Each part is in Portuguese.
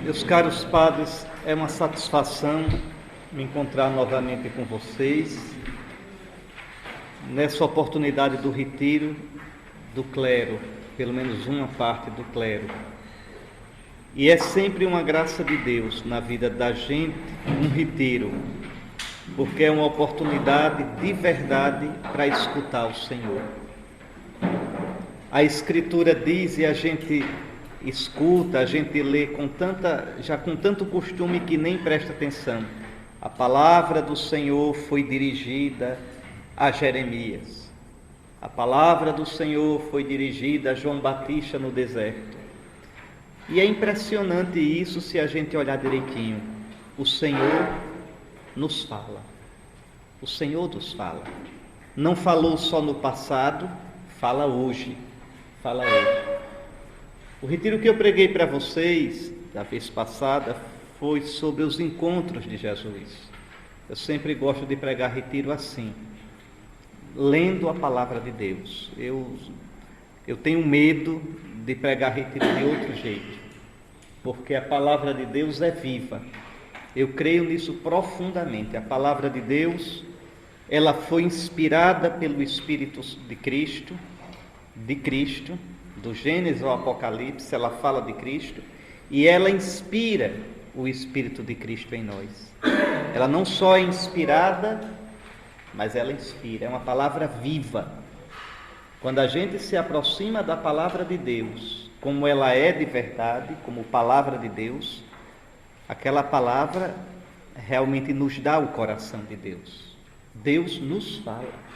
Meus caros padres, é uma satisfação me encontrar novamente com vocês nessa oportunidade do retiro do clero, pelo menos uma parte do clero. E é sempre uma graça de Deus na vida da gente, um retiro, porque é uma oportunidade de verdade para escutar o Senhor. A Escritura diz, e a gente escuta, a gente lê com tanto costume que nem presta atenção. A palavra do Senhor foi dirigida a Jeremias. A palavra do Senhor foi dirigida a João Batista no deserto. E é impressionante isso se a gente olhar direitinho. O Senhor nos fala. O Senhor nos fala. Não falou só no passado, fala hoje. Fala hoje. O retiro que eu preguei para vocês, da vez passada, foi sobre os encontros de Jesus. Eu sempre gosto de pregar retiro assim, lendo a palavra de Deus. Eu tenho medo de pregar retiro de outro jeito, porque a palavra de Deus é viva. Eu creio nisso profundamente. A palavra de Deus, ela foi inspirada pelo Espírito de Cristo, do Gênesis ao Apocalipse, ela fala de Cristo, e ela inspira o Espírito de Cristo em nós. Ela não só é inspirada, mas ela inspira, é uma palavra viva. Quando a gente se aproxima da palavra de Deus, como ela é de verdade, como palavra de Deus, aquela palavra realmente nos dá o coração de Deus. Deus nos fala.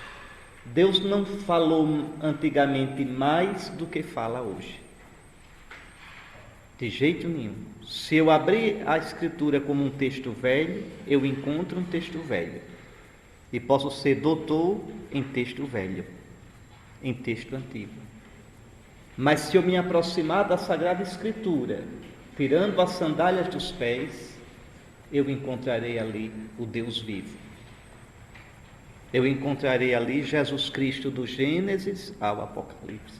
Deus não falou antigamente mais do que fala hoje. De jeito nenhum. Se eu abrir a Escritura como um texto velho, eu encontro um texto velho. E posso ser doutor em texto velho, em texto antigo. Mas se eu me aproximar da Sagrada Escritura, tirando as sandálias dos pés, eu encontrarei ali o Deus vivo. Eu encontrarei ali Jesus Cristo do Gênesis ao Apocalipse,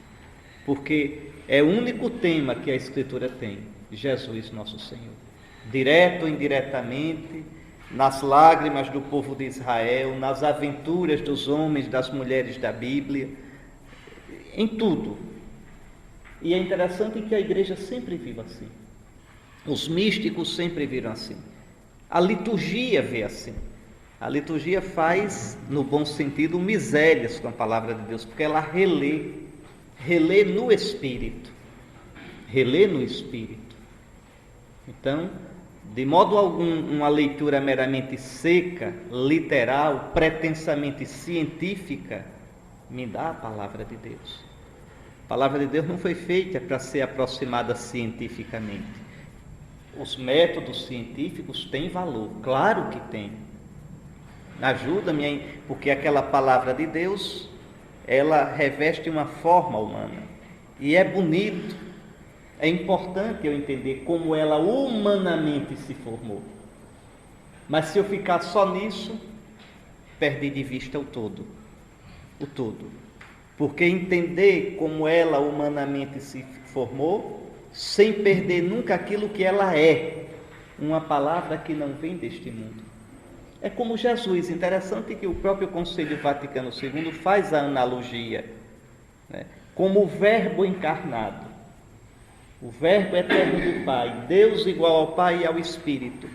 porque é o único tema que a Escritura tem, Jesus nosso Senhor. Direto ou indiretamente, nas lágrimas do povo de Israel, nas aventuras dos homens, das mulheres da Bíblia, em tudo. E é interessante que a igreja sempre vive assim. Os místicos sempre viram assim. A liturgia vê assim. A liturgia faz, no bom sentido, misérias com a palavra de Deus, porque ela relê no Espírito. Relê no Espírito. Então, de modo algum, uma leitura meramente seca, literal, pretensamente científica, me dá a palavra de Deus. A palavra de Deus não foi feita para ser aproximada cientificamente. Os métodos científicos têm valor, claro que tem. Ajuda-me, porque aquela palavra de Deus, ela reveste uma forma humana. E é bonito, é importante eu entender como ela humanamente se formou. Mas se eu ficar só nisso, perdi de vista o todo. O todo. Porque entender como ela humanamente se formou, sem perder nunca aquilo que ela é, uma palavra que não vem deste mundo. É como Jesus, interessante que o próprio Concílio Vaticano II faz a analogia, né? Como o Verbo encarnado, o Verbo eterno do Pai, Deus igual ao Pai e ao Espírito,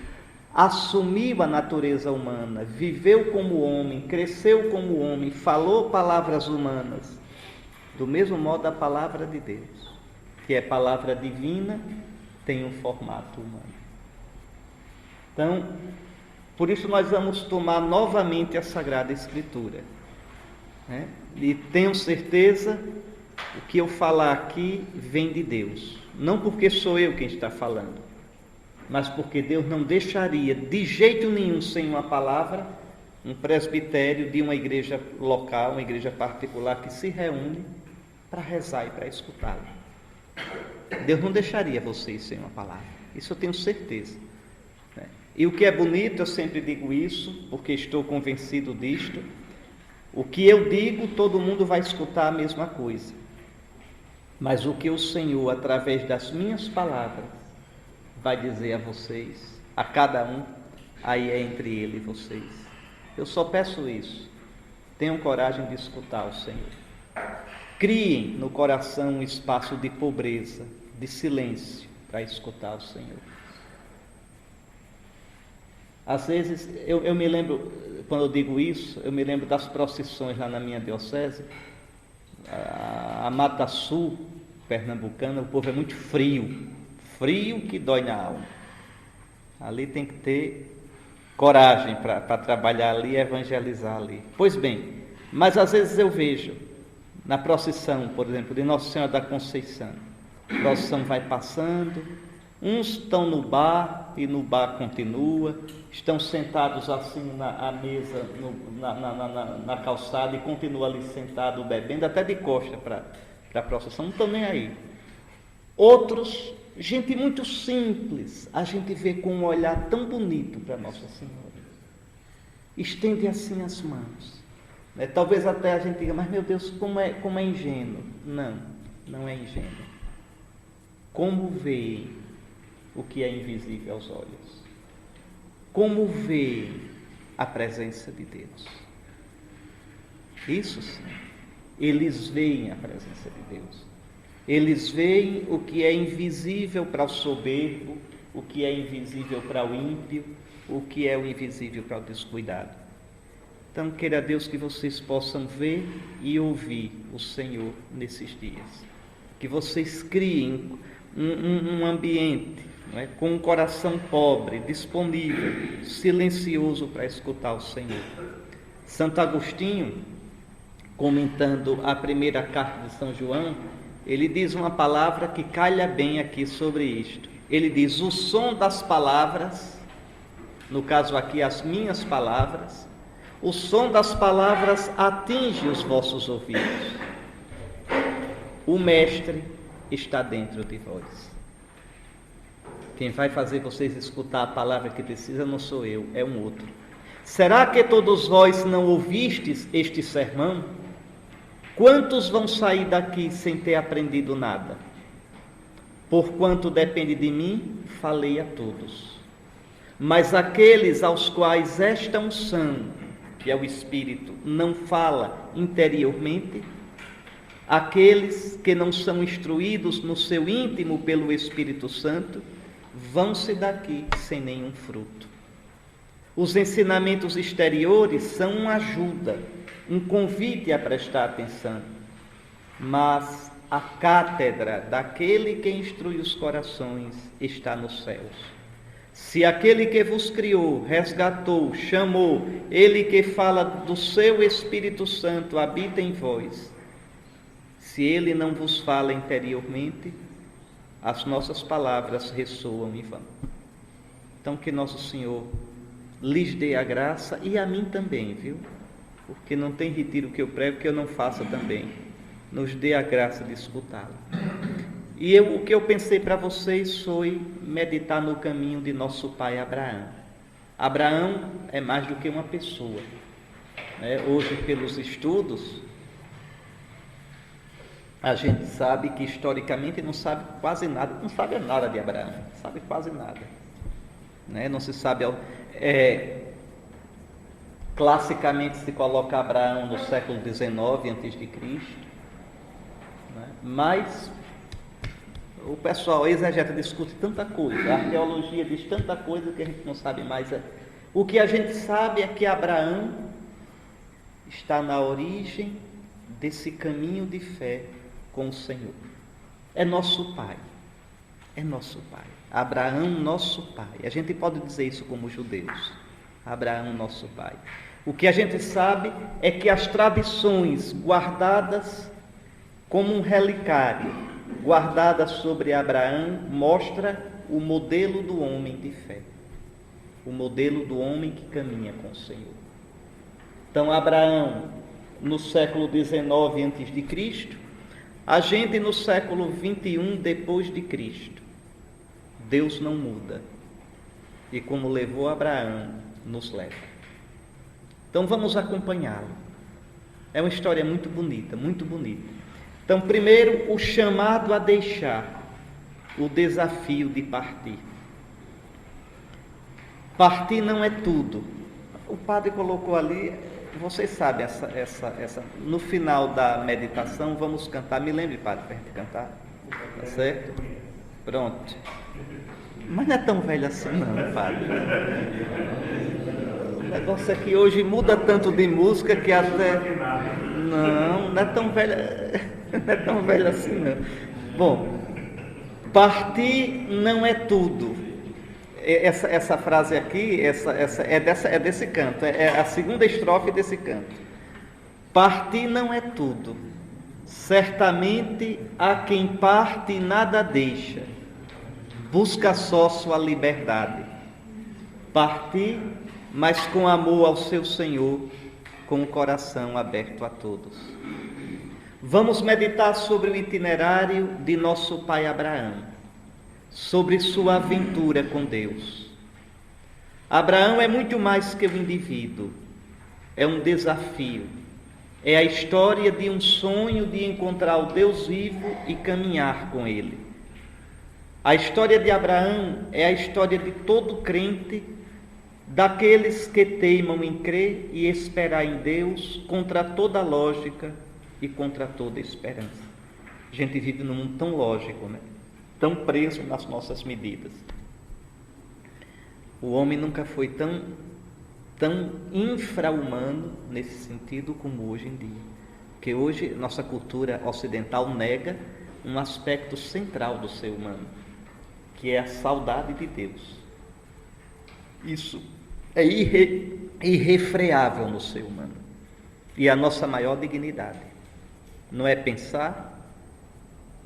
assumiu a natureza humana, viveu como homem, cresceu como homem, falou palavras humanas. Do mesmo modo, a palavra de Deus, que é palavra divina, tem um formato humano. Então, por isso nós vamos tomar novamente a Sagrada Escritura, né? E tenho certeza que o que eu falar aqui vem de Deus. Não porque sou eu quem está falando, mas porque Deus não deixaria de jeito nenhum sem uma palavra, um presbitério de uma igreja local, uma igreja particular que se reúne para rezar e para escutá-lo. Deus não deixaria vocês sem uma palavra, isso eu tenho certeza. E o que é bonito, eu sempre digo isso, porque estou convencido disto, o que eu digo, todo mundo vai escutar a mesma coisa. Mas o que o Senhor, através das minhas palavras, vai dizer a vocês, a cada um, aí é entre ele e vocês. Eu só peço isso. Tenham coragem de escutar o Senhor. Criem no coração um espaço de pobreza, de silêncio, para escutar o Senhor. Às vezes, eu me lembro, quando eu digo isso, eu me lembro das procissões lá na minha diocese, a Mata Sul, pernambucana, o povo é muito frio, frio que dói na alma. Ali tem que ter coragem para trabalhar ali e evangelizar ali. Pois bem, mas às vezes eu vejo, na procissão, por exemplo, de Nossa Senhora da Conceição, a procissão vai passando, uns estão no bar e no bar continua, estão sentados assim na mesa, na calçada e continuam ali sentado bebendo, até de costa para a procissão, não estão nem aí. Outros, gente muito simples, a gente vê com um olhar tão bonito para Nossa Senhora. Estende assim as mãos. Né? Talvez até a gente diga, mas meu Deus, como é ingênuo. Não, não é ingênuo. Como vê o que é invisível aos olhos? Como vê a presença de Deus? Isso sim. Eles veem a presença de Deus. Eles veem o que é invisível para o soberbo, o que é invisível para o ímpio, o que é o invisível para o descuidado. Então, queira Deus que vocês possam ver e ouvir o Senhor nesses dias. Que vocês criem um ambiente, não é, com um coração pobre, disponível, silencioso para escutar o Senhor. Santo Agostinho, comentando a primeira carta de São João, ele diz uma palavra que calha bem aqui sobre isto. Ele diz, o som das palavras, no caso aqui as minhas palavras, o som das palavras atinge os vossos ouvidos. O Mestre está dentro de vós. Quem vai fazer vocês escutar a palavra que precisa não sou eu, é um outro. Será que todos vós não ouvistes este sermão? Quantos vão sair daqui sem ter aprendido nada? Porquanto depende de mim, falei a todos. Mas aqueles aos quais esta unção, que é o Espírito, não fala interiormente, aqueles que não são instruídos no seu íntimo pelo Espírito Santo, vão-se daqui sem nenhum fruto. Os ensinamentos exteriores são uma ajuda, um convite a prestar atenção, mas a cátedra daquele que instrui os corações está nos céus. Se aquele que vos criou, resgatou, chamou, ele que fala do seu Espírito Santo habita em vós, se ele não vos fala interiormente, as nossas palavras ressoam em vão. Então que Nosso Senhor lhes dê a graça e a mim também, viu? Porque não tem retiro que eu prego que eu não faça também. Nos dê a graça de escutá-lo. E o que eu pensei para vocês foi meditar no caminho de nosso pai Abraão. Abraão é mais do que uma pessoa. Hoje, pelos estudos, a gente sabe que historicamente não sabe quase nada, não sabe nada de Abraão, não sabe quase nada. Não se sabe... Classicamente se coloca Abraão no século XIX a.C., mas o pessoal exegeta, discute tanta coisa, a arqueologia diz tanta coisa que a gente não sabe mais. O que a gente sabe é que Abraão está na origem desse caminho de fé com o Senhor. É nosso pai, é nosso pai. Abraão, nosso pai. A gente pode dizer isso como judeus. Abraão, nosso pai. O que a gente sabe é que as tradições guardadas como um relicário, guardadas sobre Abraão, mostra o modelo do homem de fé, o modelo do homem que caminha com o Senhor. Então, Abraão, no século XIX a.C., a gente no século XXI depois de Cristo. Deus não muda. E como levou Abraão, nos leva. Então vamos acompanhá-lo. É uma história muito bonita, muito bonita. Então, primeiro, o chamado a deixar, o desafio de partir. Partir não é tudo. O padre colocou ali, vocês sabem, no final da meditação vamos cantar. Me lembre, padre, para a gente cantar. Tá certo? Pronto. Mas não é tão velho assim não, padre. O negócio é que hoje muda tanto de música que até... Não é tão velho, não é tão velho assim não. Bom, partir não é tudo. Essa frase aqui, é desse canto, é a segunda estrofe desse canto. Partir não é tudo. Certamente a quem parte nada deixa, busca só sua liberdade. Partir, mas com amor ao seu Senhor, com o coração aberto a todos. Vamos meditar sobre o itinerário de nosso pai Abraão, sobre sua aventura com Deus. Abraão é muito mais que um indivíduo, é um desafio, é a história de um sonho de encontrar o Deus vivo e caminhar com Ele. A história de Abraão é a história de todo crente, daqueles que teimam em crer e esperar em Deus contra toda lógica e contra toda esperança. A gente vive num mundo tão lógico, né? Tão preso nas nossas medidas. O homem nunca foi tão infra-humano nesse sentido como hoje em dia. Porque hoje nossa cultura ocidental nega um aspecto central do ser humano, que é a saudade de Deus. Isso é irrefreável no ser humano. E a nossa maior dignidade não é pensar,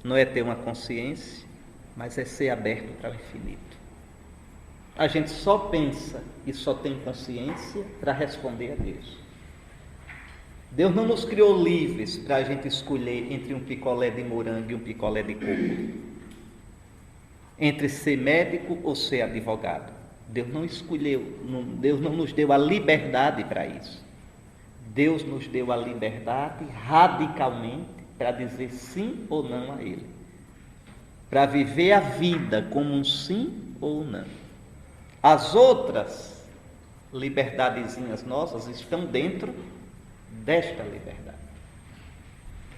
não é ter uma consciência, mas é ser aberto para o infinito. A gente só pensa e só tem consciência para responder a Deus. Deus não nos criou livres para a gente escolher entre um picolé de morango e um picolé de coco, entre ser médico ou ser advogado. Deus não escolheu, Deus não nos deu a liberdade para isso. Deus nos deu a liberdade radicalmente para dizer sim ou não a Ele, para viver a vida como um sim ou não. As outras liberdadezinhas nossas estão dentro desta liberdade,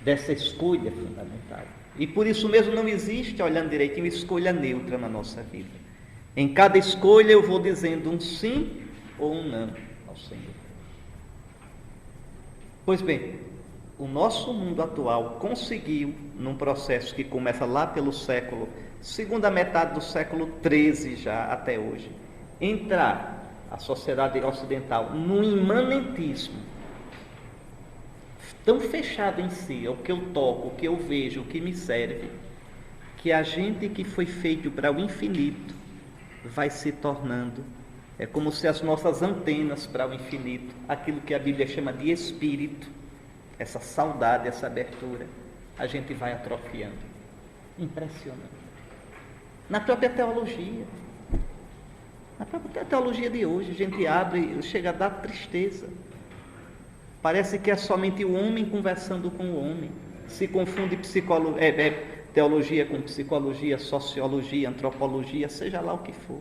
dessa escolha fundamental. E por isso mesmo não existe, olhando direitinho, escolha neutra na nossa vida. Em cada escolha eu vou dizendo um sim ou um não ao Senhor. Pois bem, o nosso mundo atual conseguiu, num processo que começa lá pelo segunda metade do século XIII já até hoje, entrar a sociedade ocidental num imanentismo tão fechado em si, é o que eu toco, o que eu vejo, o que me serve, que a gente que foi feito para o infinito vai se tornando, é como se as nossas antenas para o infinito, aquilo que a Bíblia chama de espírito, essa saudade, essa abertura, a gente vai atrofiando. Impressionante. Na própria teologia de hoje, a gente abre e chega a dar tristeza. Parece que é somente o homem conversando com o homem. Se confunde teologia com psicologia, sociologia, antropologia, seja lá o que for.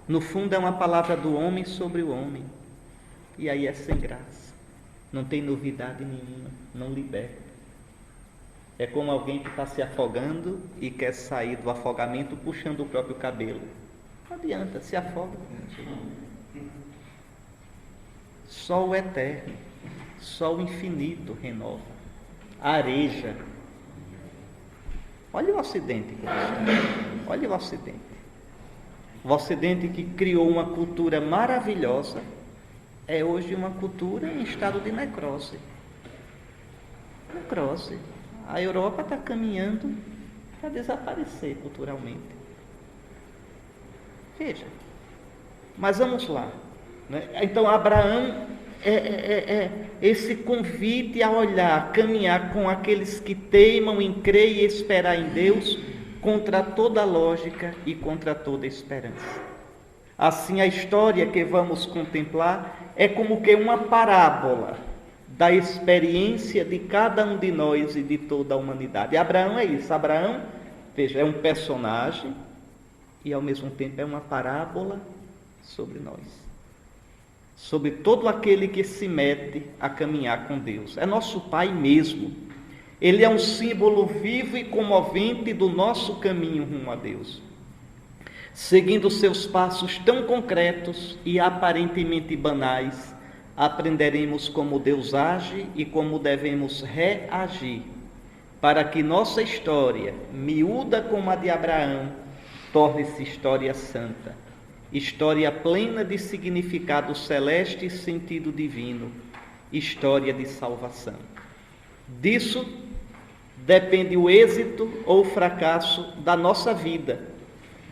No fundo é uma palavra do homem sobre o homem. E aí é sem graça. Não tem novidade nenhuma, não liberta. É como alguém que está se afogando e quer sair do afogamento puxando o próprio cabelo. Não adianta, se afoga. Só o eterno, só o infinito renova, areja. Olha o Ocidente, olha o Ocidente. O Ocidente que criou uma cultura maravilhosa, é hoje uma cultura em estado de necrose. Necrose. A Europa está caminhando para desaparecer culturalmente. Veja. Mas vamos lá. Né? Então, Abraão é esse convite a olhar, a caminhar com aqueles que teimam em crer e esperar em Deus contra toda lógica e contra toda esperança. Assim, a história que vamos contemplar é como que uma parábola da experiência de cada um de nós e de toda a humanidade. Abraão é isso. Abraão, veja, é um personagem e ao mesmo tempo é uma parábola sobre nós, sobre todo aquele que se mete a caminhar com Deus. É nosso Pai mesmo. Ele é um símbolo vivo e comovente do nosso caminho rumo a Deus. Seguindo seus passos tão concretos e aparentemente banais, aprenderemos como Deus age e como devemos reagir, para que nossa história, miúda como a de Abraão, torne-se história santa, história plena de significado celeste e sentido divino, história de salvação. Disso depende o êxito ou o fracasso da nossa vida,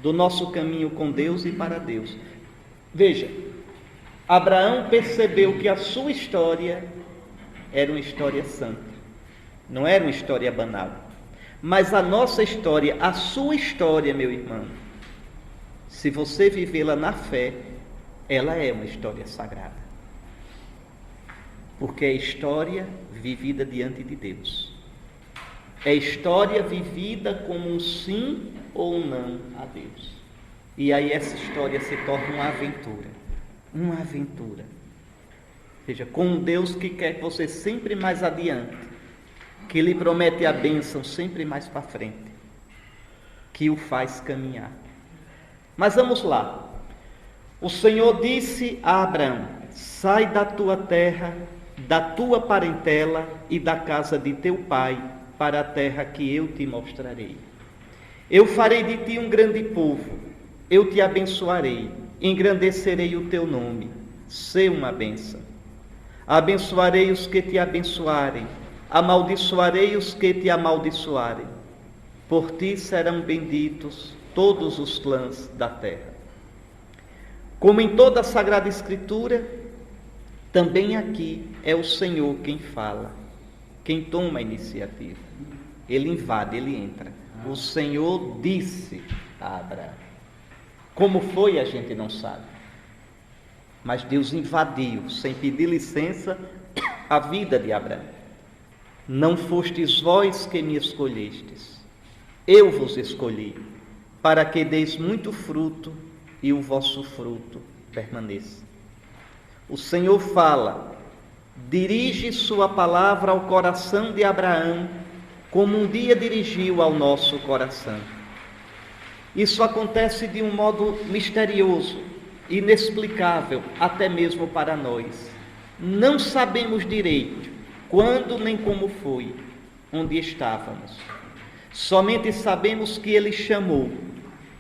do nosso caminho com Deus e para Deus. Veja, Abraão percebeu que a sua história era uma história santa, não era uma história banal. Mas a nossa história, a sua história, meu irmão, se você vivê-la na fé, ela é uma história sagrada. Porque é história vivida diante de Deus. É história vivida como um sim ou um não a Deus. E aí essa história se torna uma aventura. Uma aventura. Veja, com um Deus que quer que você sempre mais adiante, que lhe promete a bênção sempre mais para frente, que o faz caminhar. Mas vamos lá. O Senhor disse a Abraão: sai da tua terra, da tua parentela e da casa de teu pai, para a terra que eu te mostrarei. Eu farei de ti um grande povo, eu te abençoarei, engrandecerei o teu nome, sê uma bênção. Abençoarei os que te abençoarem, amaldiçoarei os que te amaldiçoarem. Por ti serão benditos todos os clãs da terra. Como em toda a Sagrada Escritura, também aqui é o Senhor quem fala, quem toma a iniciativa. Ele invade, ele entra. O Senhor disse a Abraão. Como foi, a gente não sabe. Mas Deus invadiu, sem pedir licença, a vida de Abraão. Não fostes vós que me escolhestes, eu vos escolhi, para que deis muito fruto e o vosso fruto permaneça. O Senhor fala, dirige sua palavra ao coração de Abraão, como um dia dirigiu ao nosso coração. Isso acontece de um modo misterioso, inexplicável, até mesmo para nós. Não sabemos direito quando nem como foi, onde estávamos. Somente sabemos que Ele chamou,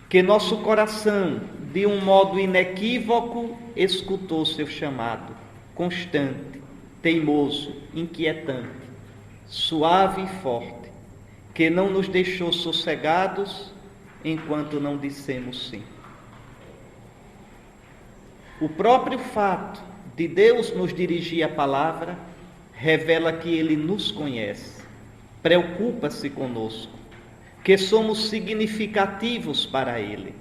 que nosso coração, de um modo inequívoco, escutou seu chamado, constante, teimoso, inquietante, suave e forte, que não nos deixou sossegados enquanto não dissemos sim. O próprio fato de Deus nos dirigir a palavra revela que Ele nos conhece, preocupa-se conosco, que somos significativos para Ele.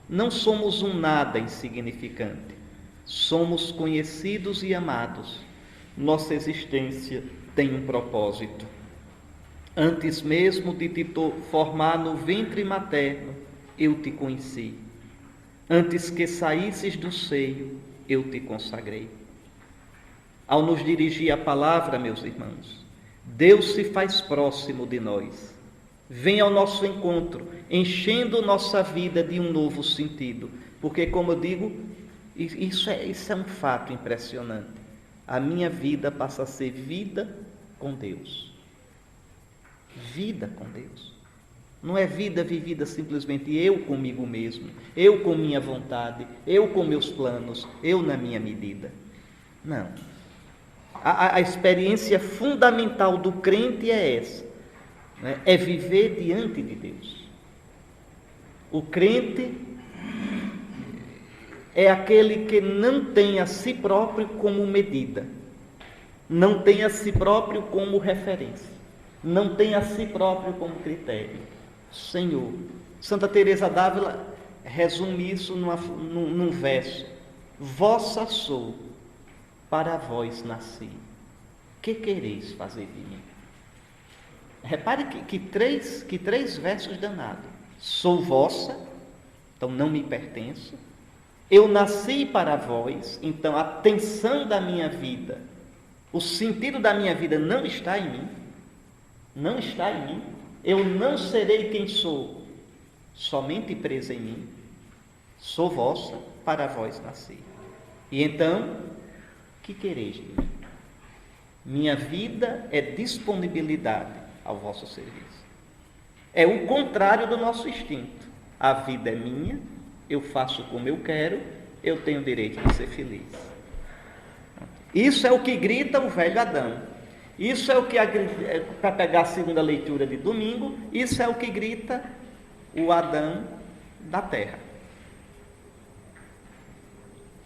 Não somos um nada insignificante, somos conhecidos e amados. Nossa existência tem um propósito. Antes mesmo de te formar no ventre materno, eu te conheci. Antes que saísses do seio, eu te consagrei. Ao nos dirigir a palavra, meus irmãos, Deus se faz próximo de nós. Vem ao nosso encontro, enchendo nossa vida de um novo sentido. Porque, como eu digo, isso é um fato impressionante. A minha vida passa a ser vida com Deus. Vida com Deus. Não é vida vivida simplesmente eu comigo mesmo, eu com minha vontade, eu com meus planos, eu na minha medida. Não. A experiência fundamental do crente é essa, né? É viver diante de Deus. O crente é aquele que não tem a si próprio como medida, não tem a si próprio como referência, não tem a si próprio como critério. Senhor. Santa Teresa d'Ávila resume isso num verso: vossa sou, para vós nasci, que quereis fazer de mim? Repare que três versos danados. Sou vossa, então não me pertenço. Eu nasci para vós, então a tensão da minha vida, o sentido da minha vida não está em mim, não está em mim. Eu não serei quem sou, somente presa em mim. Sou vossa, para vós nasci. E então, que quereis de mim? Minha vida é disponibilidade ao vosso serviço. É o contrário do nosso instinto. A vida é minha, eu faço como eu quero, eu tenho o direito de ser feliz. Isso é o que grita o velho Adão. Isso é o que, para pegar a segunda leitura de domingo, isso é o que grita o Adão da terra.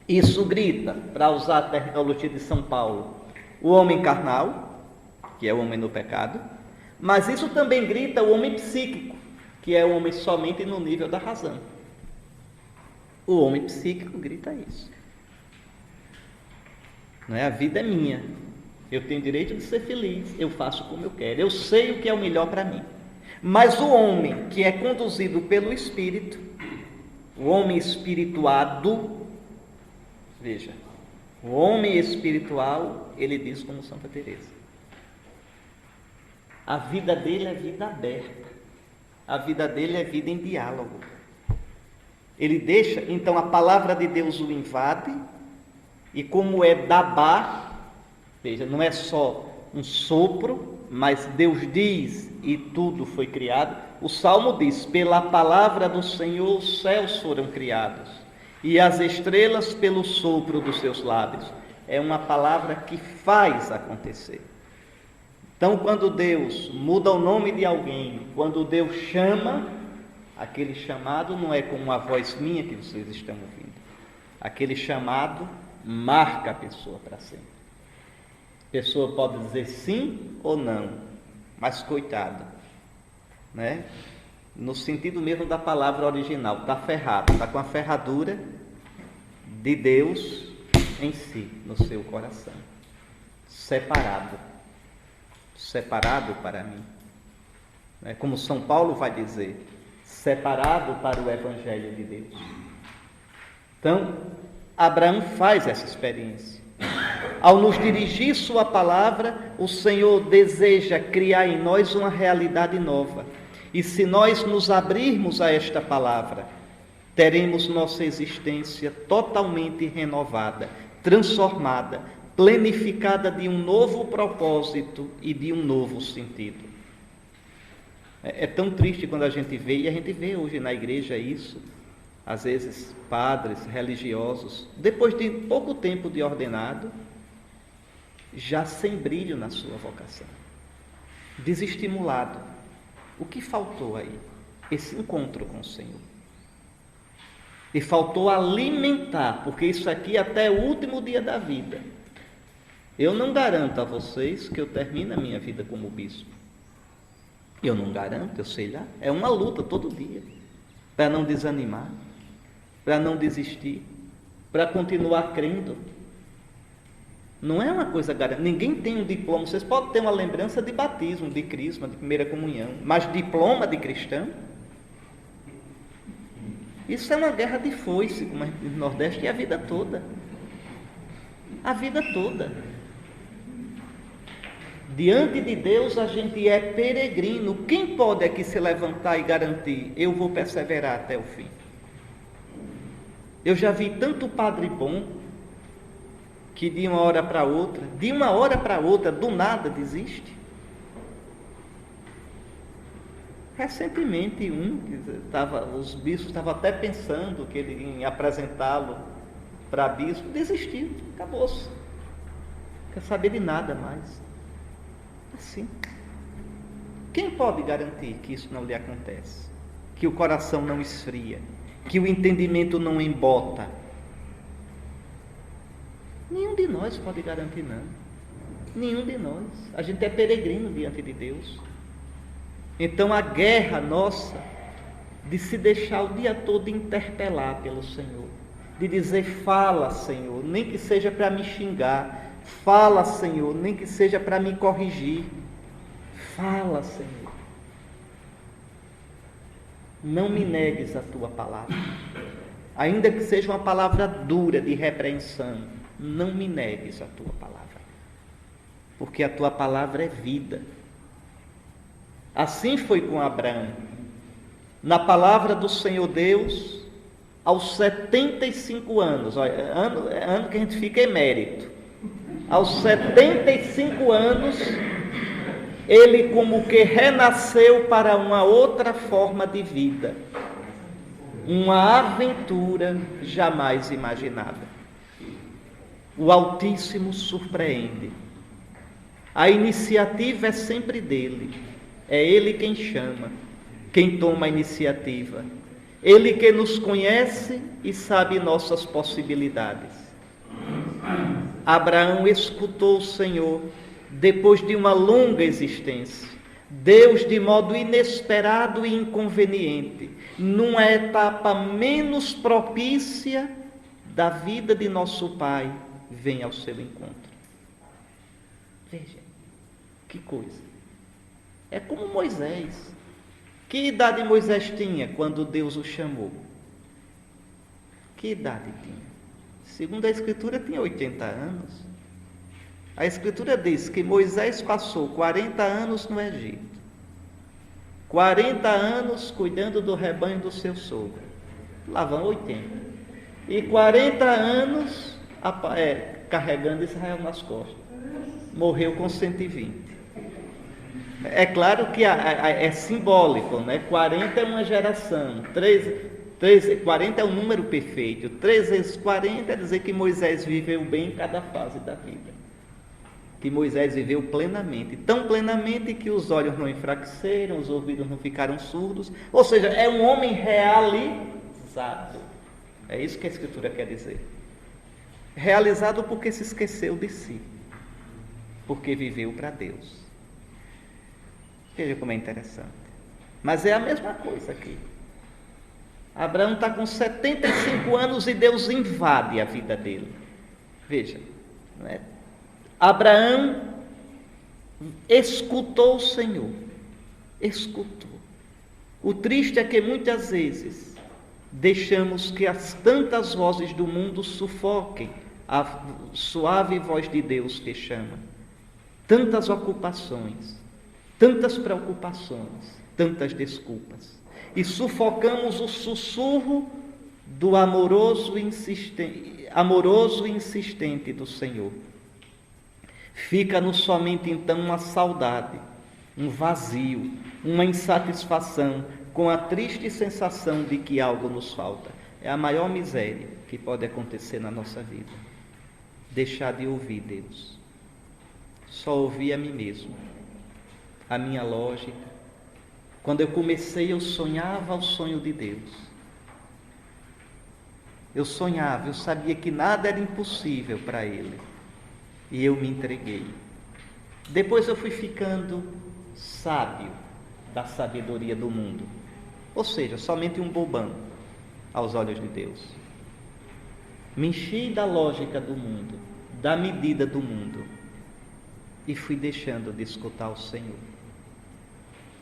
Isso grita, para usar a terminologia de São Paulo, o homem carnal, que é o homem no pecado, mas isso também grita o homem psíquico, que é o homem somente no nível da razão. O homem psíquico grita isso. Não é? A vida é minha, eu tenho direito de ser feliz, eu faço como eu quero, eu sei o que é o melhor para mim. Mas o homem que é conduzido pelo Espírito, o homem espirituado, veja, o homem espiritual, ele diz como Santa Teresa, a vida dele é vida aberta, a vida dele é vida em diálogo. Ele deixa, então a palavra de Deus o invade, e como é Dabá, veja, não é só um sopro, mas Deus diz e tudo foi criado. O Salmo diz, pela palavra do Senhor os céus foram criados, e as estrelas pelo sopro dos seus lábios. É uma palavra que faz acontecer. Então, quando Deus muda o nome de alguém, quando Deus chama, aquele chamado não é como uma voz minha que vocês estão ouvindo. Aquele chamado marca a pessoa para sempre. A pessoa pode dizer sim ou não, mas coitado, né? No sentido mesmo da palavra original, está ferrado, está com a ferradura de Deus em si, no seu coração, separado para mim, como São Paulo vai dizer, separado para o Evangelho de Deus. Então, Abraão faz essa experiência. Ao nos dirigir sua palavra, o Senhor deseja criar em nós uma realidade nova. E se nós nos abrirmos a esta palavra, teremos nossa existência totalmente renovada, transformada, planificada de um novo propósito e de um novo sentido. É tão triste quando a gente vê, e a gente vê hoje na igreja isso, às vezes padres religiosos, depois de pouco tempo de ordenado, já sem brilho na sua vocação, desestimulado. O que faltou aí? Esse encontro com o Senhor. E faltou alimentar, porque isso aqui até o último dia da vida. Eu não garanto a vocês que eu termine a minha vida como bispo. Eu não garanto, eu sei lá. É uma luta todo dia, para não desanimar, para não desistir, para continuar crendo. Não é uma coisa garantida. Ninguém tem um diploma. Vocês podem ter uma lembrança de batismo, de crisma, de primeira comunhão, mas diploma de cristão? Isso é uma guerra de foice, como no Nordeste, e a vida toda. A vida toda. Diante de Deus a gente é peregrino. Quem pode aqui se levantar e garantir, eu vou perseverar até o fim? Eu já vi tanto padre bom, que de uma hora para outra, do nada desiste. Recentemente os bispos estavam até pensando que ele ia apresentá-lo para bispo, desistiu, acabou-se. Não quer saber de nada mais. Assim. Quem pode garantir que isso não lhe acontece? Que o coração não esfria, que o entendimento não embota? Nenhum de nós pode garantir, não. Nenhum de nós. A gente é peregrino diante de Deus. Então a guerra nossa de se deixar o dia todo interpelar pelo Senhor, de dizer, fala, Senhor, nem que seja para me xingar, fala, Senhor, nem que seja para me corrigir, fala, Senhor. Não me negues a tua palavra. Ainda que seja uma palavra dura de repreensão, não me negues a tua palavra. Porque a tua palavra é vida. Assim foi com Abraão. Na palavra do Senhor Deus, aos 75 anos, olha, ano que a gente fica emérito. Aos 75 anos, ele como que renasceu para uma outra forma de vida. Uma aventura jamais imaginada. O Altíssimo surpreende. A iniciativa é sempre dele. É ele quem chama, quem toma a iniciativa. Ele que nos conhece e sabe nossas possibilidades. Abraão escutou o Senhor depois de uma longa existência. Deus, de modo inesperado e inconveniente, numa etapa menos propícia da vida de nosso Pai, vem ao seu encontro. Veja, que coisa. É como Moisés. Que idade Moisés tinha quando Deus o chamou? Que idade tinha? Segundo a Escritura, tinha 80 anos. A Escritura diz que Moisés passou 40 anos no Egito. 40 anos cuidando do rebanho do seu sogro. Lá vão 80. E 40 anos carregando Israel nas costas. Morreu com 120. É claro que é simbólico, né? 40 é uma geração. 40 é um número perfeito. 3 vezes 40 é dizer que Moisés viveu bem em cada fase da vida. Que Moisés viveu plenamente, tão plenamente que os olhos não enfraqueceram, os ouvidos não ficaram surdos, ou seja, é um homem realizado. É isso que a Escritura quer dizer. Realizado porque se esqueceu de si, porque viveu para Deus. Veja como é interessante. Mas é a mesma coisa aqui. Abraão está com 75 anos e Deus invade a vida dele. Veja, não é? Abraão escutou o Senhor, escutou. O triste é que muitas vezes deixamos que as tantas vozes do mundo sufoquem a suave voz de Deus que chama. Tantas ocupações, tantas preocupações, tantas desculpas. E sufocamos o sussurro do amoroso e insistente do Senhor. Fica-nos somente então uma saudade, um vazio, uma insatisfação, com a triste sensação de que algo nos falta. É a maior miséria que pode acontecer na nossa vida. Deixar de ouvir Deus. Só ouvir a mim mesmo, a minha lógica. Quando eu comecei, eu sonhava o sonho de Deus. Eu sonhava, eu sabia que nada era impossível para Ele. E eu me entreguei. Depois eu fui ficando sábio da sabedoria do mundo. Ou seja, somente um bobão aos olhos de Deus. Me enchi da lógica do mundo, da medida do mundo. E fui deixando de escutar o Senhor.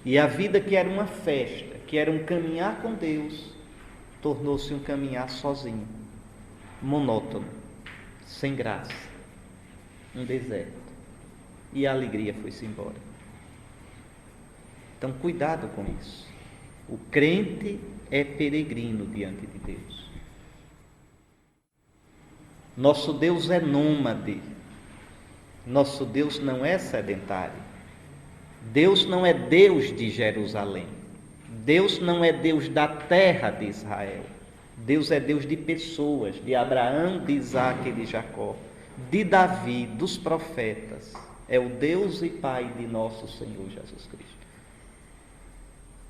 E a vida que era uma festa, que era um caminhar com Deus, tornou-se um caminhar sozinho, monótono, sem graça. Um deserto, e a alegria foi-se embora. Então, cuidado com isso. O crente é peregrino diante de Deus. Nosso Deus é nômade. Nosso Deus não é sedentário. Deus não é Deus de Jerusalém. Deus não é Deus da terra de Israel. Deus é Deus de pessoas, de Abraão, de Isaque e de Jacó, de Davi, dos profetas. É o Deus e Pai de nosso Senhor Jesus Cristo.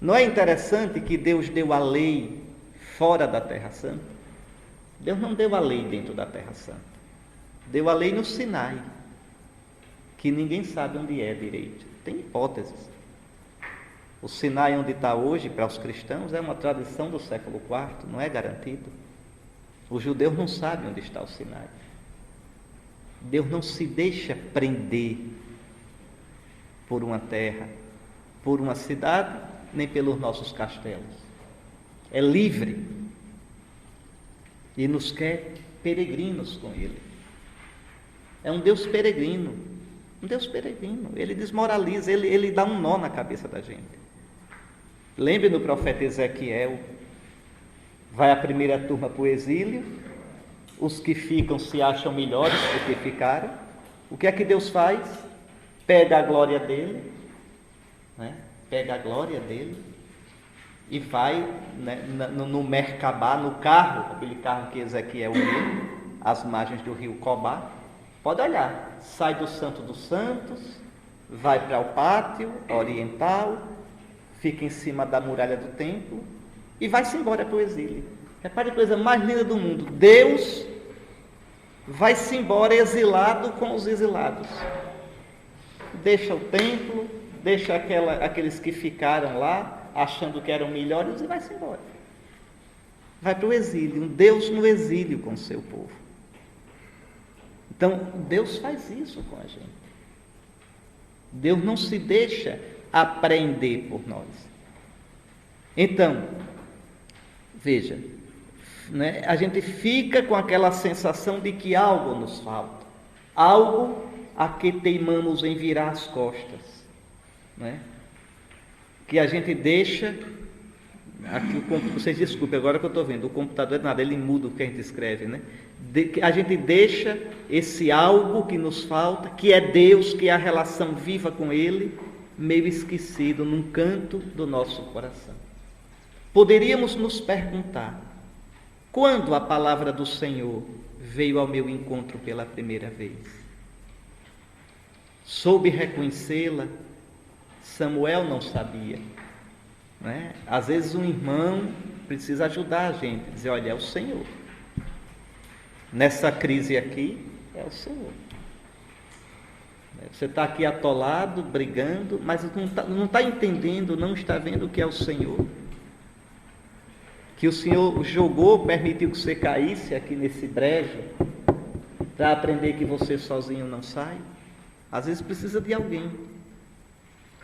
Não é interessante que Deus deu a lei fora da Terra Santa? Deus não deu a lei dentro da Terra Santa. Deu a lei no Sinai, que ninguém sabe onde é direito. Tem hipóteses. O Sinai onde está hoje, para os cristãos, é uma tradição do século IV, não é garantido. Os judeus não sabem onde está o Sinai. Deus não se deixa prender por uma terra, por uma cidade, nem pelos nossos castelos. é livre e nos quer peregrinos com Ele. É um Deus peregrino, um Deus peregrino. Ele desmoraliza, ele dá um nó na cabeça da gente. Lembre no profeta Ezequiel, vai a primeira turma para o exílio, os que ficam se acham melhores do que ficaram. O que é que Deus faz? Pega a glória dele, né? Pega a glória dele e vai, né, no Merkabá, no carro, aquele carro que Ezequiel viu, às margens do rio Cobá. Pode olhar, sai do Santo dos Santos, vai para o pátio oriental, fica em cima da muralha do templo e vai-se embora para o exílio. Repare a coisa mais linda do mundo: Deus vai-se embora exilado com os exilados. Deixa o templo, deixa aqueles que ficaram lá, achando que eram melhores, e vai-se embora. Vai para o exílio, um Deus no exílio com o seu povo. Então, Deus faz isso com a gente. Deus não se deixa apreender por nós. Então, veja, né, a gente fica com aquela sensação de que algo nos falta, algo a que teimamos em virar as costas, né? Que a gente deixa, aqui vocês desculpem, agora que eu estou vendo, o computador é nada, ele muda o que a gente escreve, né? A gente deixa esse algo que nos falta, que é Deus, que é a relação viva com Ele, meio esquecido num canto do nosso coração. Poderíamos nos perguntar: quando a palavra do Senhor veio ao meu encontro pela primeira vez? Soube reconhecê-la? Samuel não sabia, né? Às vezes um irmão precisa ajudar a gente, dizer: olha, é o Senhor. Nessa crise aqui, é o Senhor. Você está aqui atolado, brigando, mas não está entendendo, não está vendo que é o Senhor. Que o Senhor jogou, permitiu que você caísse aqui nesse brejo, para aprender que você sozinho não sai. Às vezes precisa de alguém.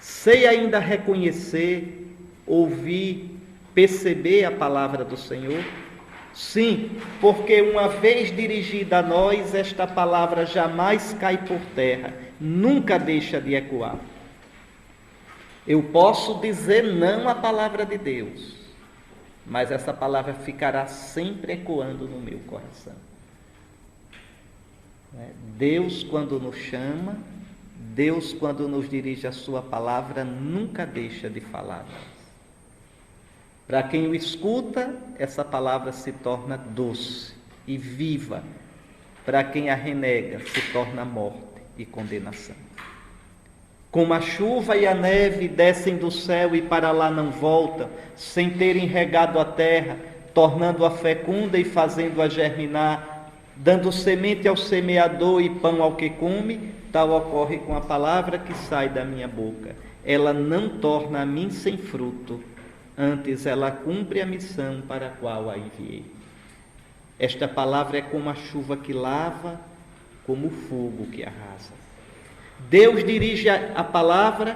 Sei ainda reconhecer, ouvir, perceber a palavra do Senhor? Sim, porque uma vez dirigida a nós, esta palavra jamais cai por terra, nunca deixa de ecoar. Eu posso dizer não à palavra de Deus, mas essa palavra ficará sempre ecoando no meu coração. Deus, quando nos chama, Deus, quando nos dirige a sua palavra, nunca deixa de falar. Para quem o escuta, essa palavra se torna doce e viva. Para quem a renega, se torna morte e condenação. Como a chuva e a neve descem do céu e para lá não voltam, sem terem regado a terra, tornando-a fecunda e fazendo-a germinar, dando semente ao semeador e pão ao que come, tal ocorre com a palavra que sai da minha boca. Ela não torna a mim sem fruto, antes ela cumpre a missão para a qual a enviei. Esta palavra é como a chuva que lava, como o fogo que arrasa. Deus dirige a palavra,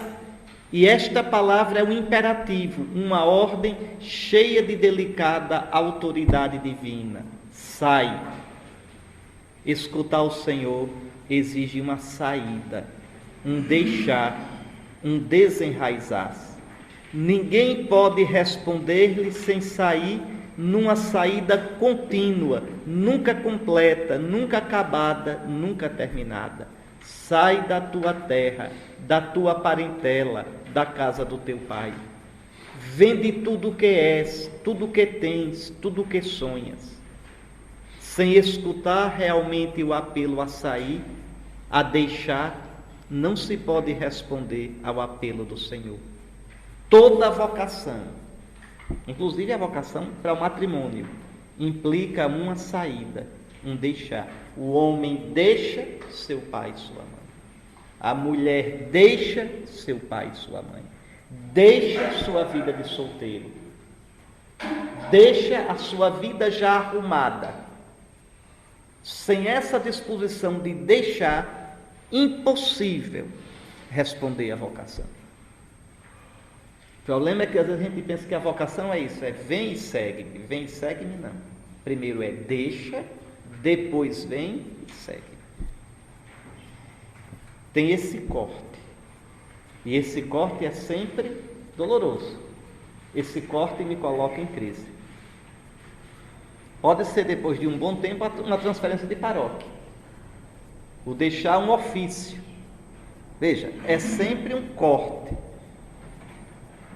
e esta palavra é um imperativo, uma ordem cheia de delicada autoridade divina. Sai. Escutar o Senhor exige uma saída, um deixar, um desenraizar-se. Ninguém pode responder-lhe sem sair numa saída contínua, nunca completa, nunca acabada, nunca terminada. Sai da tua terra, da tua parentela, da casa do teu pai. Vende tudo o que és, tudo o que tens, tudo o que sonhas. Sem escutar realmente o apelo a sair, a deixar, não se pode responder ao apelo do Senhor. Toda vocação, inclusive a vocação para o matrimônio, implica uma saída, um deixar. O homem deixa seu pai e sua mãe. A mulher deixa seu pai e sua mãe. Deixa sua vida de solteiro. Deixa a sua vida já arrumada. Sem essa disposição de deixar, impossível responder à vocação. problema é que às vezes a gente pensa que a vocação é isso, é vem e segue-me não. Primeiro é deixa, depois vem e segue. Tem esse corte. E esse corte é sempre doloroso. Esse corte me coloca em crise. Pode ser depois de um bom tempo uma transferência de paróquia. O deixar um ofício. Veja, é sempre um corte.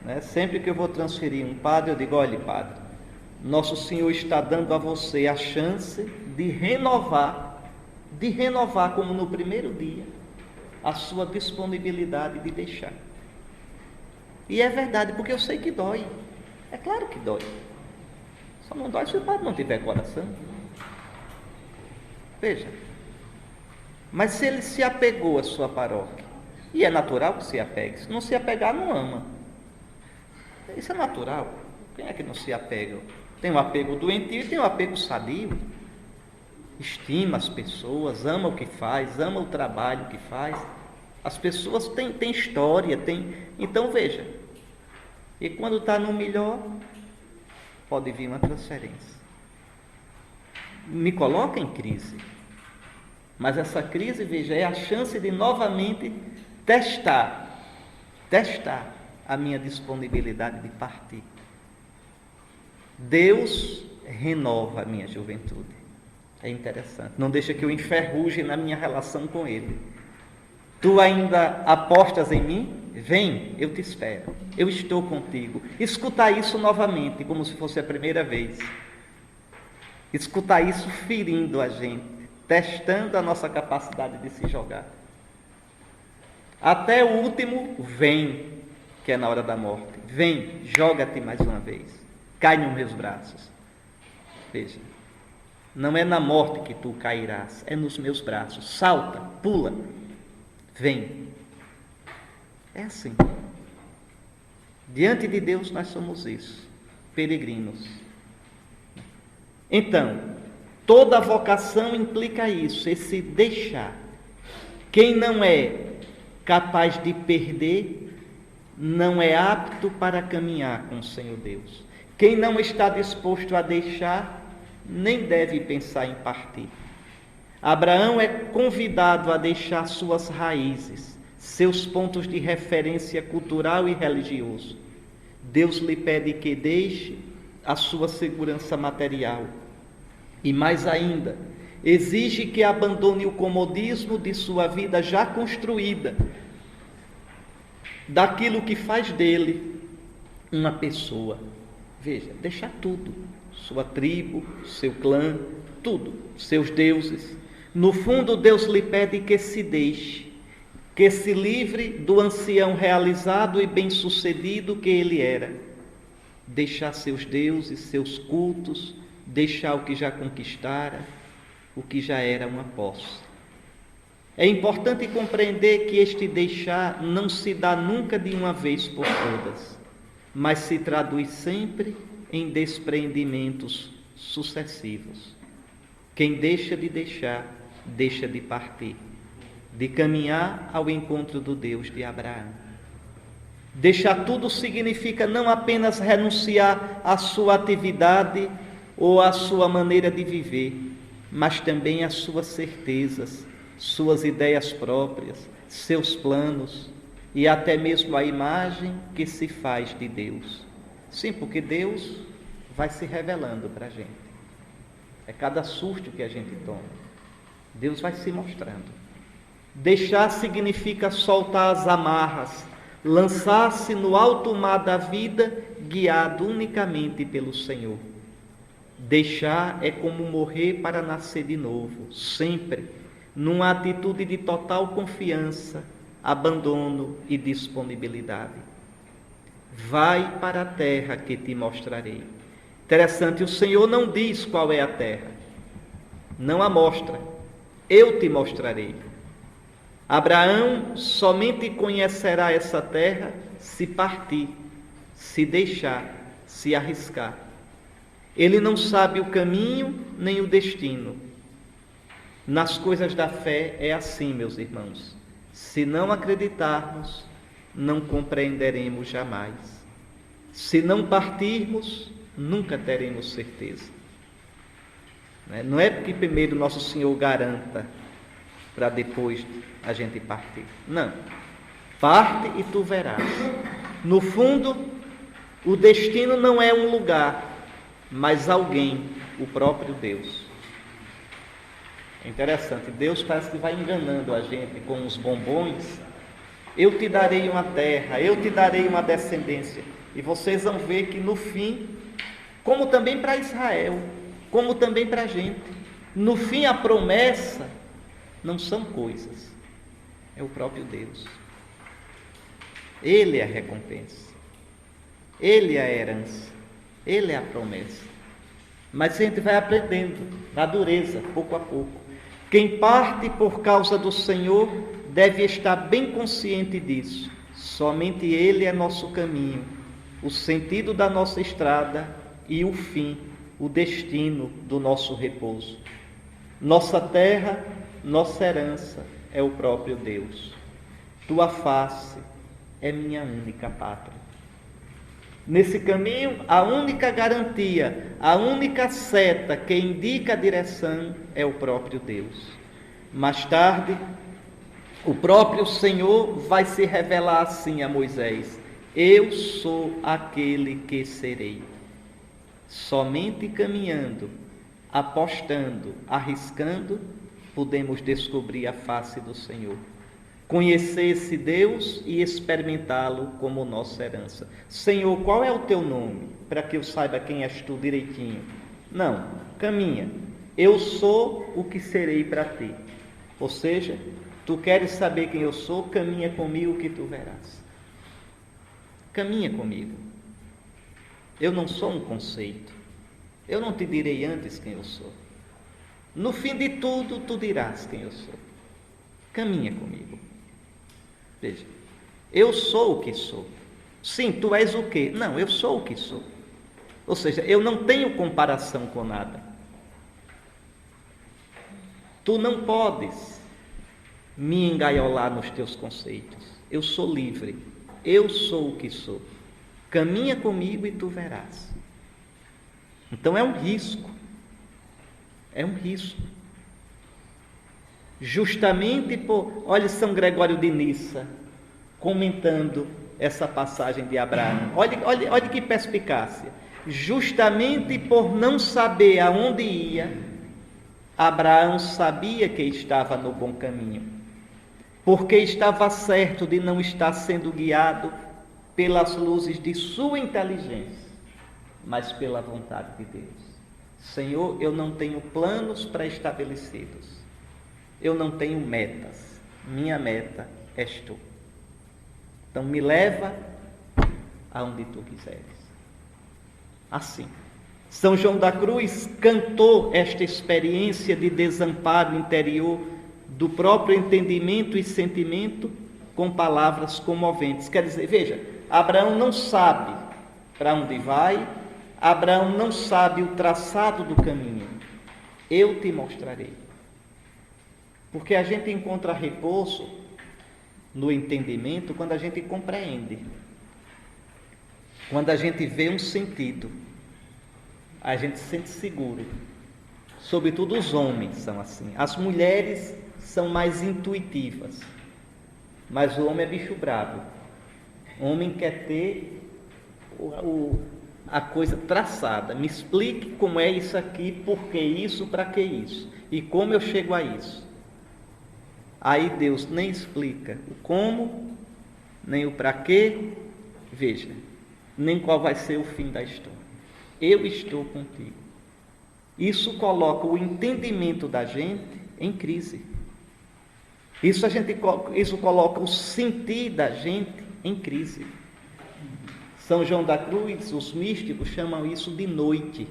Né? Sempre que eu vou transferir um padre, eu digo, olha padre, Nosso Senhor está dando a você a chance de renovar como no primeiro dia, a sua disponibilidade de deixar. E é verdade, porque eu sei que dói. É claro que dói. Só não dói se o padre não tiver coração. Veja. Mas se ele se apegou à sua paróquia, e é natural que se apegue, se não se apegar, não ama. Isso é natural. Quem é que não se apega? Tem um apego doentio e tem um apego sadio. Estima as pessoas, ama o que faz, ama o trabalho que faz. As pessoas têm história, Então veja, e quando está no melhor, pode vir uma transferência. Me coloca em crise. Mas essa crise, veja, é a chance de novamente testar a minha disponibilidade de partir. Deus renova a minha juventude. É interessante. Não deixa que eu enferruje na minha relação com Ele. Tu ainda apostas em mim? Vem, eu te espero. Eu estou contigo. Escutar isso novamente, como se fosse a primeira vez. Escutar isso ferindo a gente, testando a nossa capacidade de se jogar. Até o último, vem, que é na hora da morte. Vem, joga-te mais uma vez. Cai nos meus braços. Veja, não é na morte que tu cairás, é nos meus braços. Salta, pula, vem. É assim. Diante de Deus nós somos isso, peregrinos. Então, toda vocação implica isso, esse deixar. Quem não é capaz de perder, não é apto para caminhar com o Senhor Deus. Quem não está disposto a deixar, nem deve pensar em partir. Abraão é convidado a deixar suas raízes, seus pontos de referência cultural e religioso. Deus lhe pede que deixe a sua segurança material. E mais ainda, exige que abandone o comodismo de sua vida já construída, daquilo que faz dele uma pessoa. Veja, deixar tudo, sua tribo, seu clã, tudo, seus deuses. No fundo, Deus lhe pede que se deixe, que se livre do ancião realizado e bem-sucedido que ele era. Deixar seus deuses, seus cultos, deixar o que já conquistara, o que já era uma posse. É importante compreender que este deixar não se dá nunca de uma vez por todas, mas se traduz sempre em despreendimentos sucessivos. Quem deixa de deixar, deixa de partir, de caminhar ao encontro do Deus de Abraão. Deixar tudo significa não apenas renunciar à sua atividade ou à sua maneira de viver, mas também às suas certezas, suas ideias próprias, seus planos e até mesmo a imagem que se faz de Deus. Sim, porque Deus vai se revelando para a gente. É cada susto que a gente toma. Deus vai se mostrando. Deixar significa soltar as amarras, lançar-se no alto mar da vida, guiado unicamente pelo Senhor. Deixar é como morrer para nascer de novo, sempre, numa atitude de total confiança, abandono e disponibilidade. Vai para a terra que te mostrarei. Interessante, o Senhor não diz qual é a terra, não a mostra, eu te mostrarei. Abraão somente conhecerá essa terra se partir, se deixar, se arriscar. Ele não sabe o caminho nem o destino. Nas coisas da fé é assim, meus irmãos. Se não acreditarmos, não compreenderemos jamais. Se não partirmos, nunca teremos certeza. Não é porque primeiro Nosso Senhor garanta para depois a gente partir. Não. Parte e tu verás. No fundo, o destino não é um lugar, mas alguém, o próprio Deus. É interessante, Deus parece que vai enganando a gente com os bombons. Eu te darei uma terra, eu te darei uma descendência. E vocês vão ver que no fim, como também para Israel, como também para a gente, no fim a promessa não são coisas, é o próprio Deus. Ele é a recompensa, Ele é a herança, Ele é a promessa. Mas a gente vai aprendendo na dureza, pouco a pouco. Quem parte por causa do Senhor deve estar bem consciente disso. Somente Ele é nosso caminho, o sentido da nossa estrada e o fim, o destino do nosso repouso. Nossa terra, nossa herança é o próprio Deus. Tua face é minha única pátria. Nesse caminho, a única garantia, a única seta que indica a direção é o próprio Deus. Mais tarde, o próprio Senhor vai se revelar assim a Moisés: eu sou aquele que serei. Somente caminhando, apostando, arriscando, podemos descobrir a face do Senhor. Conhecer esse Deus e experimentá-lo como nossa herança. Senhor, qual é o teu nome? Para que eu saiba quem és tu direitinho. Não, caminha. Eu sou o que serei para ti. Ou seja, tu queres saber quem eu sou? Caminha comigo que tu verás. Caminha comigo. Eu não sou um conceito. Eu não te direi antes quem eu sou. No fim de tudo, tu dirás quem eu sou. Caminha comigo. Veja, eu sou o que sou. Sim, tu és o quê? Não, eu sou o que sou. Ou seja, eu não tenho comparação com nada. Tu não podes me engaiolar nos teus conceitos. Eu sou livre. Eu sou o que sou. Caminha comigo e tu verás. Então é um risco. É um risco. Justamente por... Olha São Gregório de Nissa comentando essa passagem de Abraão. Olha que perspicácia. Justamente por não saber aonde ia, Abraão sabia que estava no bom caminho, porque estava certo de não estar sendo guiado pelas luzes de sua inteligência, mas pela vontade de Deus. Senhor, eu não tenho planos pré-estabelecidos. Eu não tenho metas. Minha meta és tu. Então me leva aonde tu quiseres. Assim, São João da Cruz cantou esta experiência de desamparo interior do próprio entendimento e sentimento com palavras comoventes. Quer dizer, veja, Abraão não sabe para onde vai, Abraão não sabe o traçado do caminho. Eu te mostrarei. Porque a gente encontra repouso no entendimento quando a gente compreende. Quando a gente vê um sentido, a gente se sente seguro. Sobretudo os homens são assim. As mulheres são mais intuitivas. Mas o homem é bicho bravo. O homem quer ter a coisa traçada. Me explique como é isso aqui, por que isso, para que isso. E como eu chego a isso. Aí Deus nem explica o como, nem o para quê, veja, nem qual vai ser o fim da história. Eu estou contigo. Isso coloca o entendimento da gente em crise. Isso coloca o sentir da gente em crise. São João da Cruz, os místicos chamam isso de noite.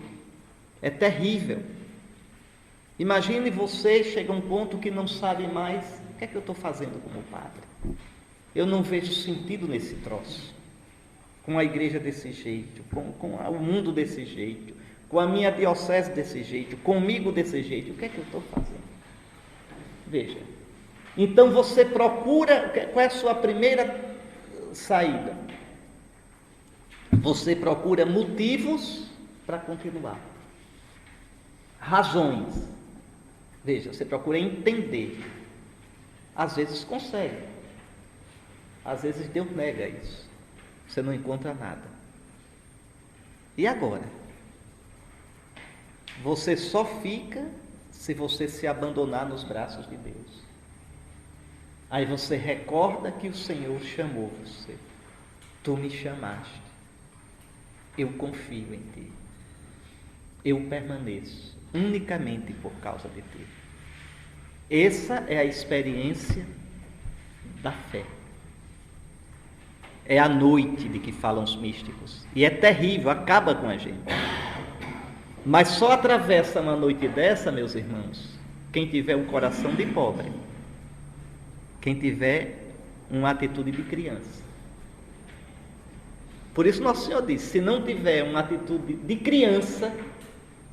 É terrível. Imagine você chega a um ponto que não sabe mais o que é que eu estou fazendo como padre. Eu não vejo sentido nesse troço. Com a igreja desse jeito, com o mundo desse jeito, com a minha diocese desse jeito, comigo desse jeito. O que é que eu estou fazendo? Veja. Então você procura, qual é a sua primeira saída? Você procura motivos para continuar. Razões. Veja, você procura entender. Às vezes consegue. Às vezes Deus nega isso. Você não encontra nada. E agora? Você só fica se você se abandonar nos braços de Deus. Aí você recorda que o Senhor chamou você. Tu me chamaste. Eu confio em ti. Eu permaneço unicamente por causa de ti. Essa é a experiência da fé. É a noite de que falam os místicos. E é terrível, acaba com a gente. Mas só atravessa uma noite dessa, meus irmãos, quem tiver um coração de pobre. Quem tiver uma atitude de criança. Por isso Nosso Senhor disse, se não tiver uma atitude de criança,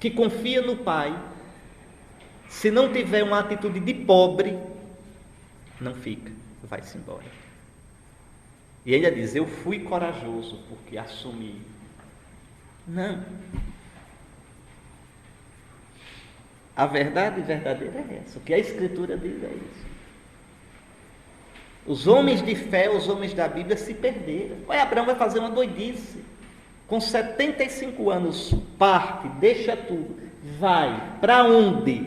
que confia no Pai, se não tiver uma atitude de pobre, não fica, vai-se embora. E ainda diz, eu fui corajoso porque assumi. Não. A verdade verdadeira é essa. O que a Escritura diz é isso. Os homens de fé, os homens da Bíblia se perderam. Olha, Abraão vai fazer uma doidice. Com 75 anos, parte, deixa tudo. Vai. Para onde?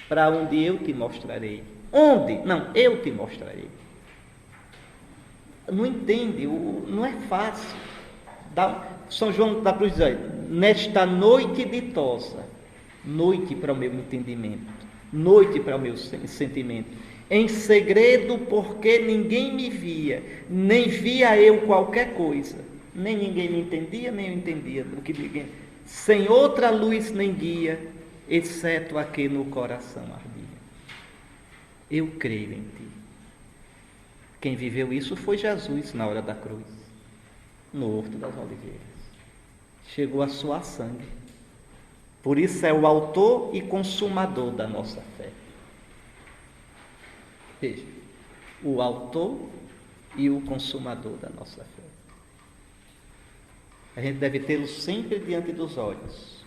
Para onde eu te mostrarei. Onde? Não, eu te mostrarei. Não entende, não é fácil. São João da Cruz diz, nesta noite ditosa, noite para o meu entendimento, noite para o meu sentimento, em segredo, porque ninguém me via, nem via eu qualquer coisa, nem ninguém me entendia, nem eu entendia o que ninguém, sem outra luz nem guia, exceto a que no coração ardia. Eu creio em ti. Quem viveu isso foi Jesus na hora da cruz, no Horto das Oliveiras. Chegou a suar sangue. Por isso é o autor e consumador da nossa fé. Veja, o autor e o consumador da nossa fé. A gente deve tê-lo sempre diante dos olhos.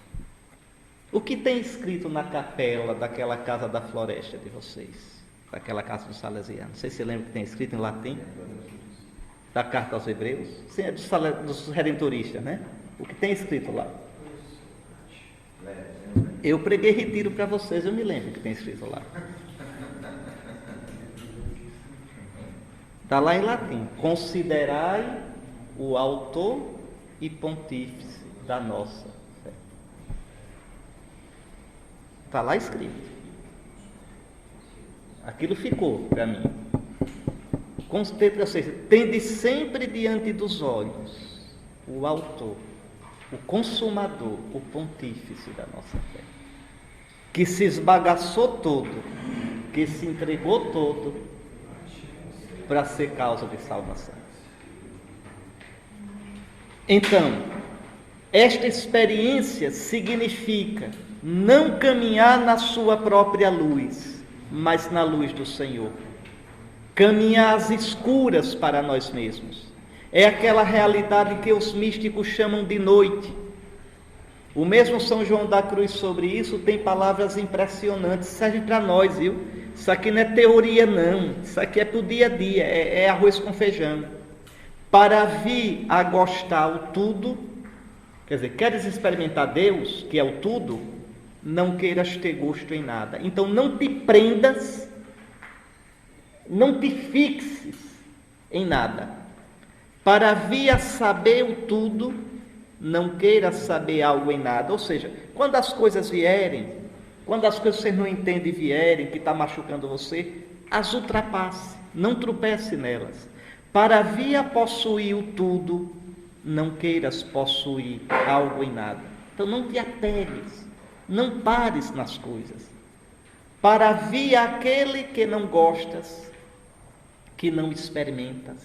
O que tem escrito na capela daquela casa da floresta de vocês? Daquela casa dos salesianos? Vocês se lembram que tem escrito em latim? Da carta aos Hebreus? Sim, é dos redentoristas, né? O que tem escrito lá? Eu preguei retiro para vocês, eu me lembro que tem escrito lá. Está lá em latim. Considerai o autor e pontífice da nossa fé. Está lá escrito. Aquilo ficou para mim. Ou seja, tende sempre diante dos olhos o autor, o consumador, o pontífice da nossa fé, que se esbagaçou todo, que se entregou todo para ser causa de salvação. Então, esta experiência significa não caminhar na sua própria luz, mas na luz do Senhor. Caminhar às escuras para nós mesmos. É aquela realidade que os místicos chamam de noite. O mesmo São João da Cruz sobre isso tem palavras impressionantes, serve para nós, viu? Isso aqui não é teoria não, isso aqui é para o dia a dia, é arroz com feijão. Para vir a gostar o tudo, quer dizer, queres experimentar Deus, que é o tudo, não queiras ter gosto em nada. Então não te prendas, não te fixes em nada. Para vir a saber o tudo, não queiras saber algo em nada. Ou seja, quando as coisas vierem, quando as coisas que você não entende vierem, que está machucando você, as ultrapasse, não tropece nelas. Para vir a possuir o tudo, não queiras possuir algo em nada. Então não te apegues, não pares nas coisas. Para vir aquele que não gostas, que não experimentas,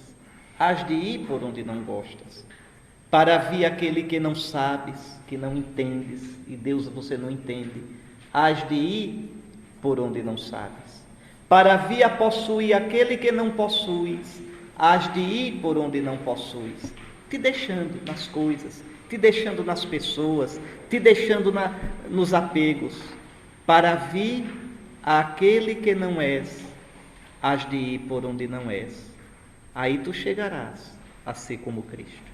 hás de ir por onde não gostas. Para vir aquele que não sabes, que não entendes, e Deus você não entende, hás de ir por onde não sabes. Para vir a possuir aquele que não possuis, hás de ir por onde não possuis. te deixando nas coisas, te deixando nas pessoas, te deixando nos apegos, para vir àquele que não és, hás de ir por onde não és. Aí tu chegarás a ser como Cristo,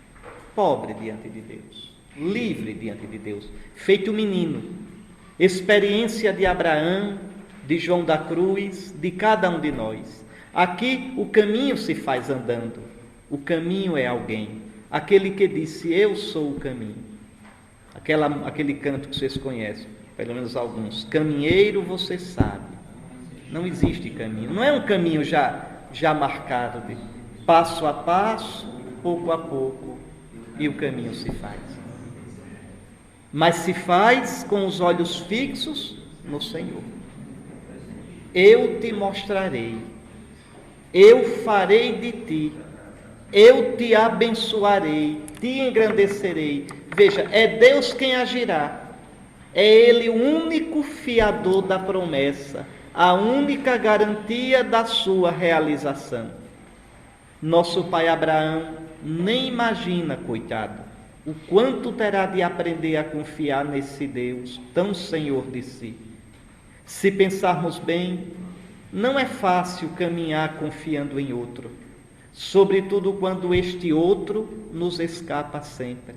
pobre diante de Deus, livre diante de Deus, feito menino. Experiência de Abraão, de João da Cruz, de cada um de nós. Aqui o caminho se faz andando, o caminho é alguém, aquele que disse, eu sou o caminho. Aquele canto que vocês conhecem, pelo menos alguns, caminheiro você sabe, não existe caminho, não é um caminho já marcado, de passo a passo, pouco a pouco, e o caminho se faz. Mas se faz com os olhos fixos no Senhor. Eu te mostrarei, eu farei de ti, eu te abençoarei, te engrandecerei. Veja, é Deus quem agirá, é Ele o único fiador da promessa, a única garantia da sua realização. Nosso pai Abraão nem imagina, coitado, o quanto terá de aprender a confiar nesse Deus, tão Senhor de si. Se pensarmos bem, não é fácil caminhar confiando em outro, sobretudo quando este outro nos escapa sempre.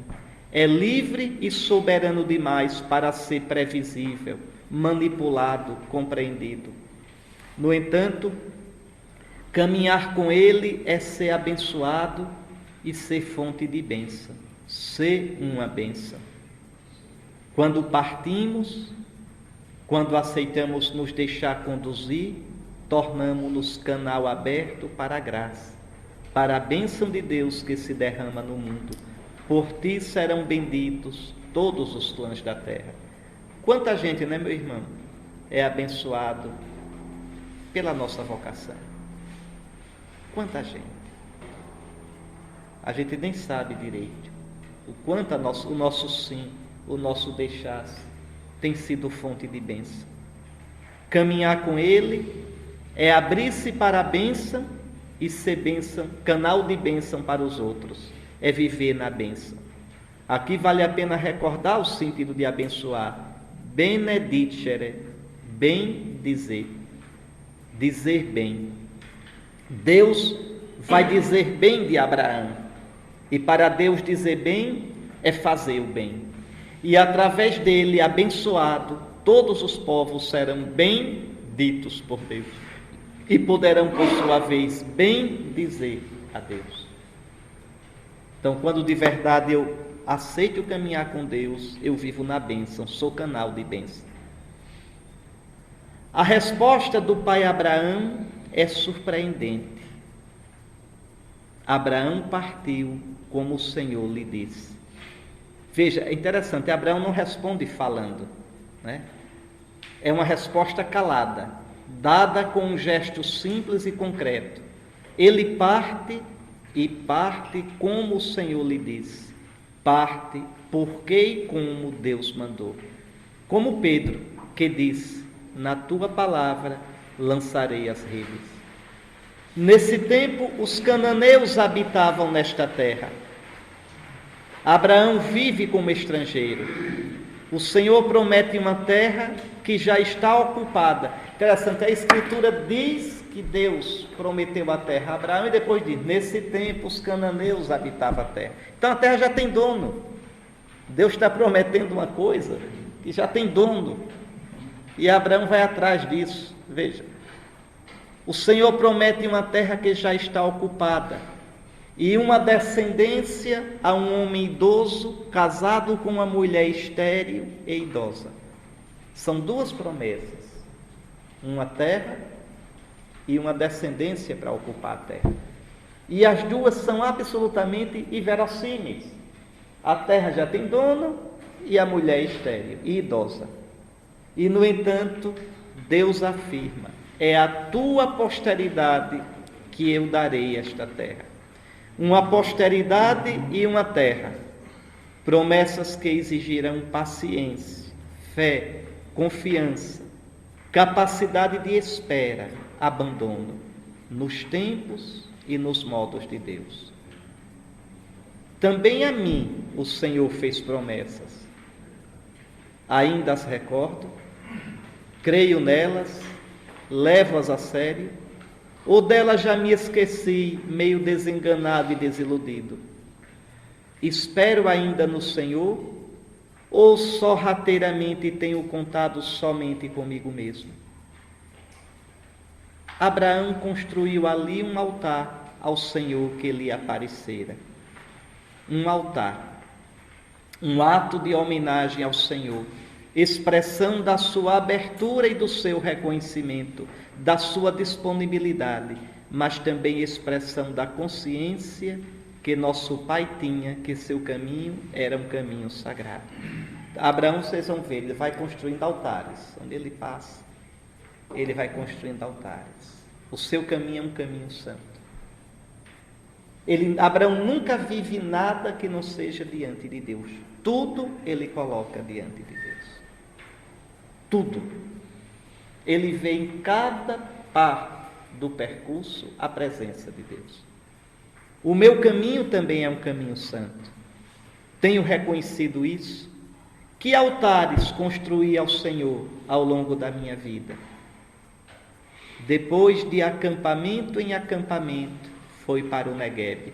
É livre e soberano demais para ser previsível, manipulado, compreendido. No entanto, caminhar com Ele é ser abençoado e ser fonte de bênção, ser uma bênção. Quando partimos, quando aceitamos nos deixar conduzir, tornamos-nos canal aberto para a graça, para a bênção de Deus que se derrama no mundo. Por ti serão benditos todos os clãs da terra. Quanta gente, né, meu irmão, é abençoado pela nossa vocação. Quanta gente. A gente nem sabe direito o quanto o nosso sim, o nosso deixar tem sido fonte de bênção. Caminhar com Ele é abrir-se para a bênção e ser bênção, canal de bênção para os outros. É viver na bênção. Aqui vale a pena recordar o sentido de abençoar. Benedicere, bem dizer. Dizer bem. Deus vai dizer bem de Abraão. E para Deus dizer bem é fazer o bem. E através dele, abençoado, todos os povos serão benditos por Deus. E poderão, por sua vez, bem dizer a Deus. Então, quando de verdade eu aceito caminhar com Deus, eu vivo na bênção, sou canal de bênção. A resposta do pai Abraão é surpreendente. Abraão partiu como o Senhor lhe disse. Veja, é interessante, Abraão não responde falando, né? É uma resposta calada, dada com um gesto simples e concreto. Ele parte e parte como o Senhor lhe disse. Parte porque e como Deus mandou. Como Pedro, que disse, na tua palavra lançarei as redes. Nesse tempo, os cananeus habitavam nesta terra. Abraão vive como estrangeiro. O Senhor promete uma terra que já está ocupada. Interessante, a Escritura diz que Deus prometeu a terra a Abraão e depois diz, nesse tempo os cananeus habitavam a terra. Então a terra já tem dono. Deus está prometendo uma coisa que já tem dono. E Abraão vai atrás disso. Veja, o Senhor promete uma terra que já está ocupada e uma descendência a um homem idoso casado com uma mulher estéril e idosa. São duas promessas, uma terra e uma descendência para ocupar a terra. E as duas são absolutamente inverossímeis. A terra já tem dono e a mulher estéril e idosa. E, no entanto, Deus afirma, é a tua posteridade que eu darei esta terra. Uma posteridade e uma terra. Promessas que exigirão paciência, fé, confiança, capacidade de espera, abandono, nos tempos e nos modos de Deus. Também a mim o Senhor fez promessas. Ainda as recordo, creio nelas, levo-as a sério, ou delas já me esqueci, meio desenganado e desiludido? Espero ainda no Senhor, ou sorrateiramente tenho contado somente comigo mesmo? Abraão construiu ali um altar ao Senhor que lhe aparecera. Um altar, um ato de homenagem ao Senhor, expressão da sua abertura e do seu reconhecimento, da sua disponibilidade, mas também expressão da consciência que nosso pai tinha, que seu caminho era um caminho sagrado. Abraão, vocês vão ver, ele vai construindo altares. Onde ele passa, ele vai construindo altares. O seu caminho é um caminho santo. Abraão nunca vive nada que não seja diante de Deus. Tudo ele coloca diante de Deus. Tudo. Ele vê em cada parte do percurso a presença de Deus. O meu caminho também é um caminho santo. Tenho reconhecido isso. Que altares construí ao Senhor ao longo da minha vida? Depois de acampamento em acampamento, foi para o Neguebe.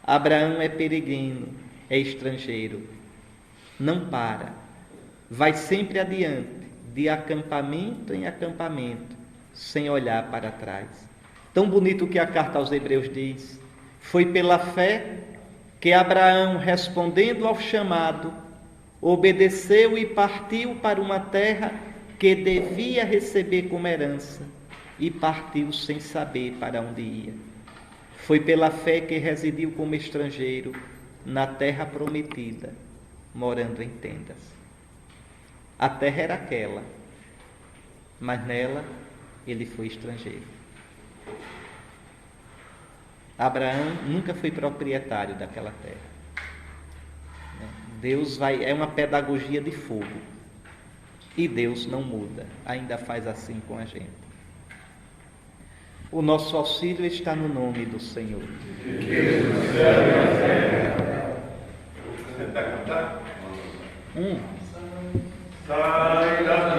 Abraão é peregrino, é estrangeiro. Não para. Vai sempre adiante, de acampamento em acampamento, sem olhar para trás. Tão bonito que a carta aos Hebreus diz: foi pela fé que Abraão, respondendo ao chamado, obedeceu e partiu para uma terra que devia receber como herança, e partiu sem saber para onde ia. Foi pela fé que residiu como estrangeiro na terra prometida, morando em tendas. A terra era aquela, mas nela ele foi estrangeiro. Abraão nunca foi proprietário daquela terra. Deus é uma pedagogia de fogo. E Deus não muda, ainda faz assim com a gente. O nosso auxílio está no nome do Senhor. Sai da